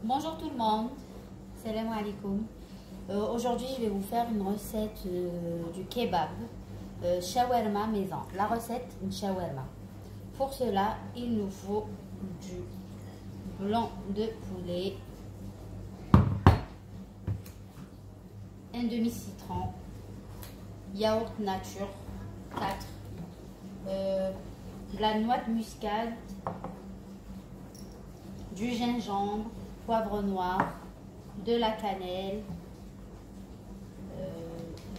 Bonjour tout le monde, salam alaikum. Aujourd'hui je vais vous faire une recette du kebab, shawarma maison. La recette, une shawarma. Pour cela, il nous faut du blanc de poulet, un demi-citron, yaourt nature 4, de la noix de muscade, du gingembre, poivre noir, de la cannelle,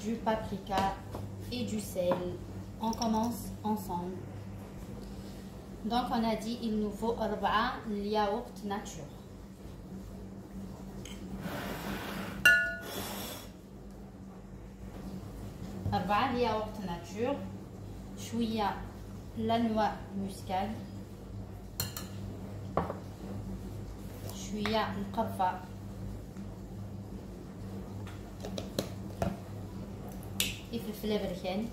du paprika et du sel. On commence ensemble. Donc on a dit il nous faut 4 yaourt nature. yaourt nature, شوية la noix muscade, شوية القرفة، فلفل بركان،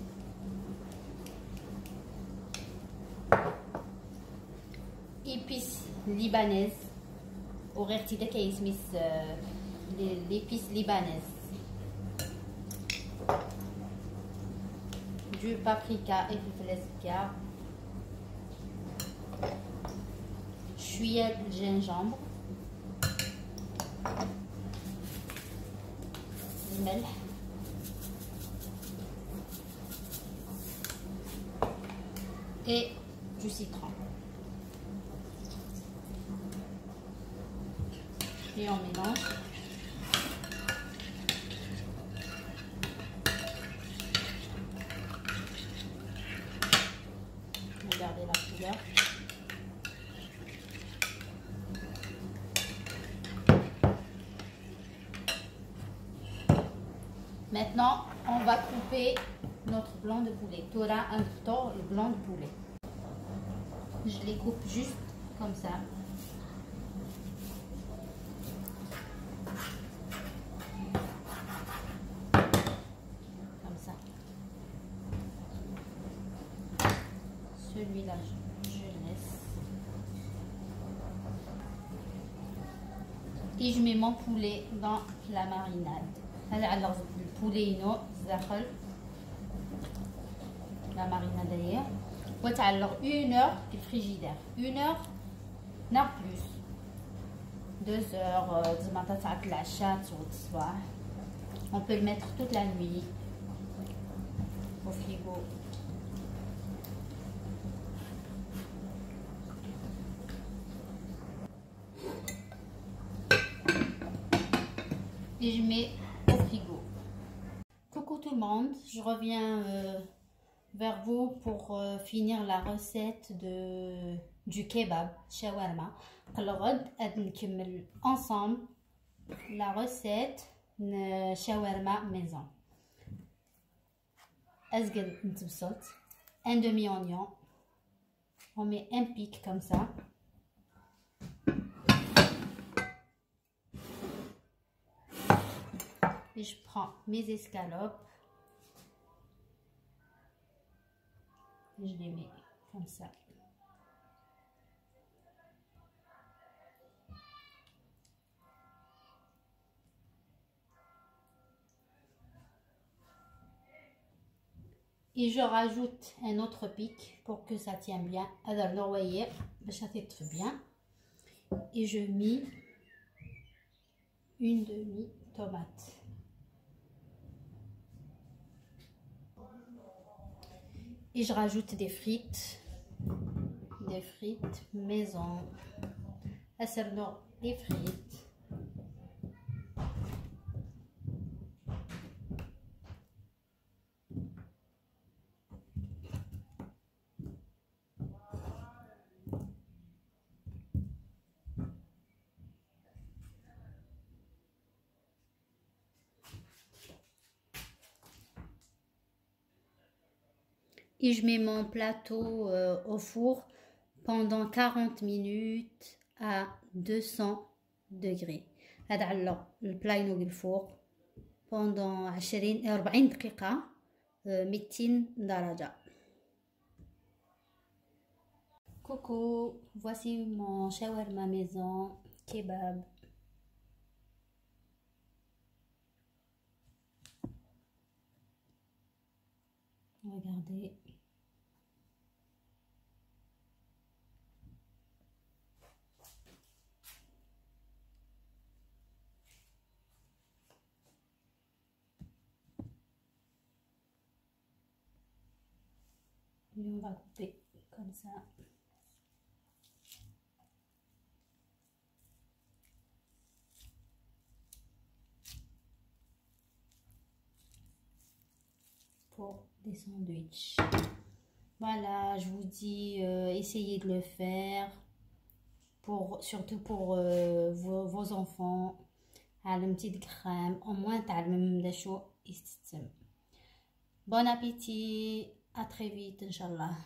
épices libanaises وغير تيدا كيسميس l'épice libanaise، du paprika et فلفل اسكر، شوية الجنجبر، الملح، et du citron. Et on mélange. Regardez la couleur. Maintenant, on va couper notre blanc de poulet. Tu auras un tour le blanc de poulet. Je les coupe juste comme ça. Comme ça. Celui-là, je laisse. Et je mets mon poulet dans la marinade. Alors, le poulet, la marinade d'ailleurs. Alors, 1 heure du frigidaire. 1 heure, non plus. 2 heures, on peut le mettre toute la nuit au frigo. Et je mets au frigo. Coucou tout le monde, je reviens vers vous pour finir la recette du kebab shawarma. Alors, ensemble la recette shawarma maison. Un demi-oignon, on met un pic comme ça. Et je prends mes escalopes. Et je les mets comme ça. Et je rajoute un autre pic pour que ça tienne bien. Alors, vous voyez, ça tient bien. Et je mets une demi-tomate. Et je rajoute des frites maison. Les frites. Et je mets mon plateau au four pendant 40 minutes à 200 degrés. هذا le plat ينوي الفوق pendant 40 دقيقة 200 درجة. Coucou, voici mon shawarma maison kebab. Regardez. Et on va couper comme ça. Pour des sandwichs. Voilà, je vous dis, essayez de le faire, surtout pour vos enfants. على petite crème, au moins تعلم شو يستسم. Bon appétit, à très vite, Inch'Allah.